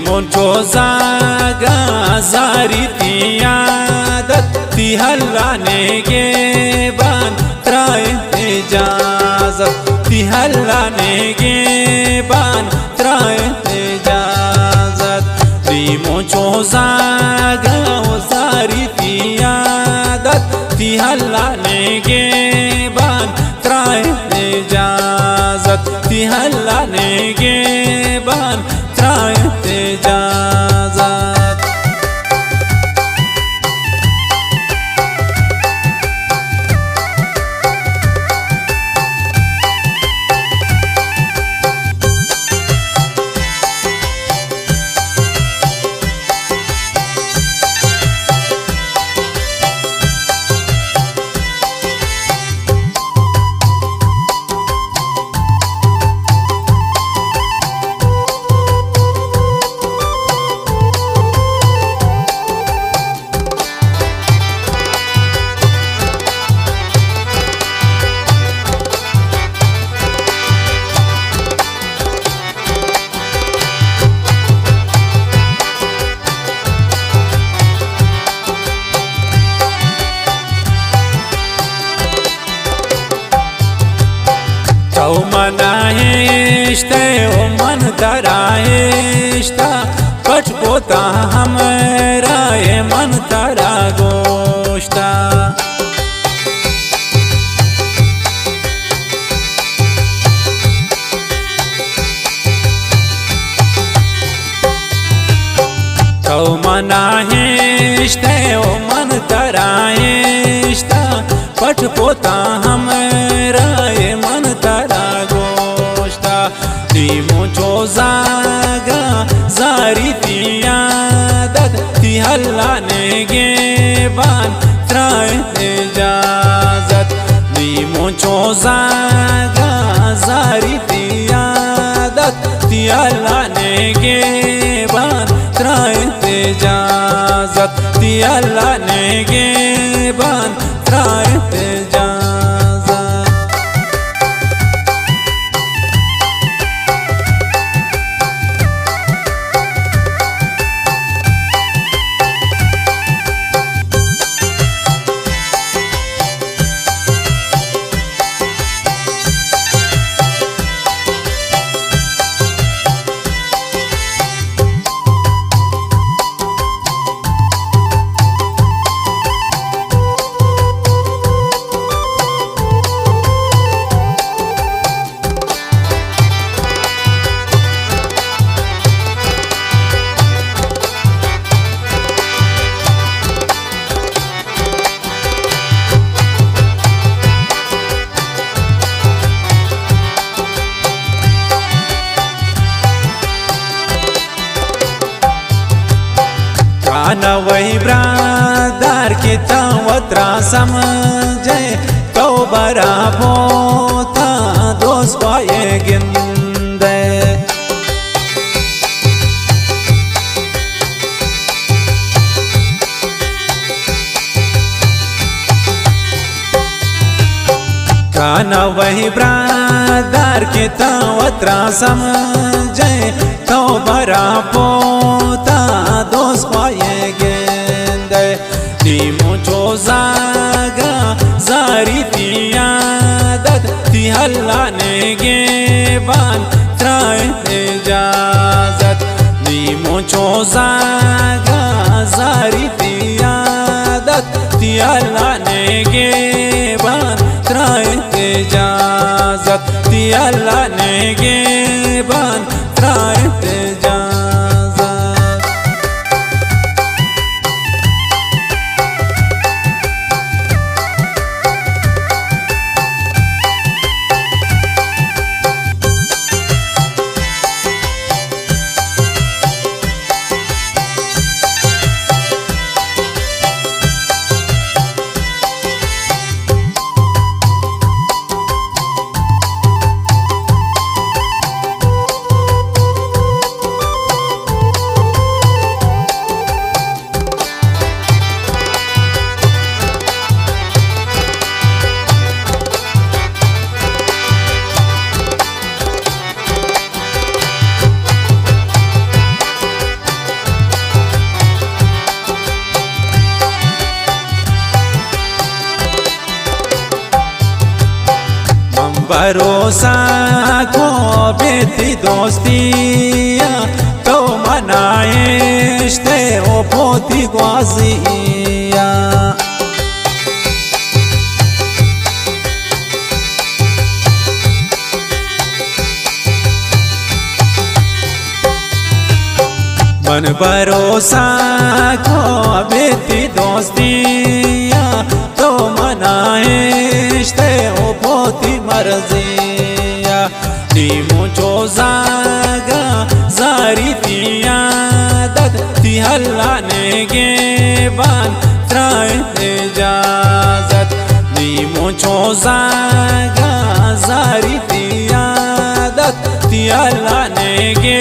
मुझो जागा जारी तियादत ती हल्लाने के बान त्राय इजाजत ती हल्लाने के बान त्राय इजाजत ती मुझो जागा जारी तियादत ती हल्लाने के बान त्राय इजाजत ती हल्लाने के बान त्राय इजाजत ओ मनाहिश्ते ओ मन तराहिश्ता पच पोता हमरा ये मन तरा गोश्ता ओ मनाहिश्ते ओ मन तराहिश्ता पच पोता हमरा ये मन तरा गोश्ता ती मुझो जागा जारी तियादत ती हल्लाने के बान त्राय इजाजत ती मुझो जागा जारी तियादत ती हल्लाने के बान त्राय इजाजत ती हल्लाने के बान त्राय इजाजत काना वही ब्रादार की तवत्रा समझे तो बरा पोता दोस्त पाए गिंदे काना वही ब्रादार की तवत्रा समझे तो बरा पोता दोस्त पाए गेंदे ती मुझो जागा जारी तियादत ती हल्लाने के बान त्राय इजाजत ती मुझो जागा जारी तियादत ती हल्लाने के बान त्राय इजाजत ती हल्लाने के बान त्राय इजाजत भरोसा को बेती दोस्तिया तो मनाइश्ते ओ पोती ग्वाजिया मन भरोसा को बेती दोस्तिया तो मनाइश्ते ओ पोती मर्जिया नी मुझो जागा जारी तिया दद ती हल्ला नेगे बान त्राए इजाजत नी मुझो जागा जारी तिया दद ती हल्ला नेगे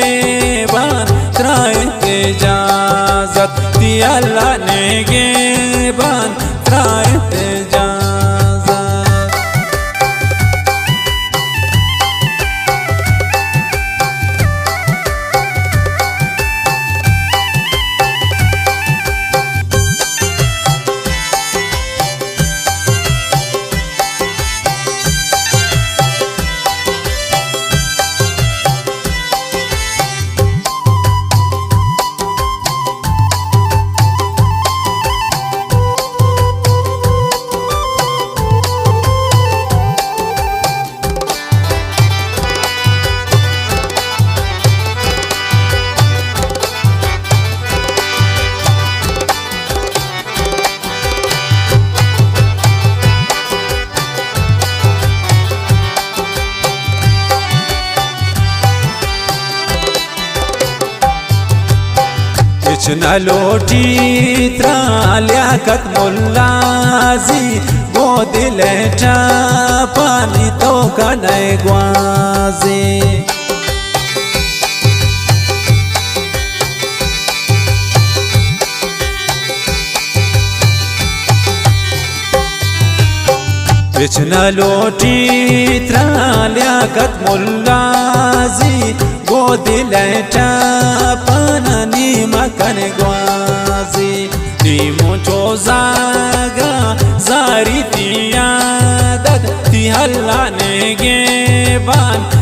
बान त्राए इजाजत ती हल्ला नेगे बान त्राए इजाजत न लोटी त्राल्याकत मुल्लाजी वो दिल पानी तो कनय ग्वाजी बिचना लोटी त्राल्याकत मुल्लाजी वो दिल पानी मकन ग्वाजी नी मुझो जागा जारी तिया दद ती हल्ला नेगे बान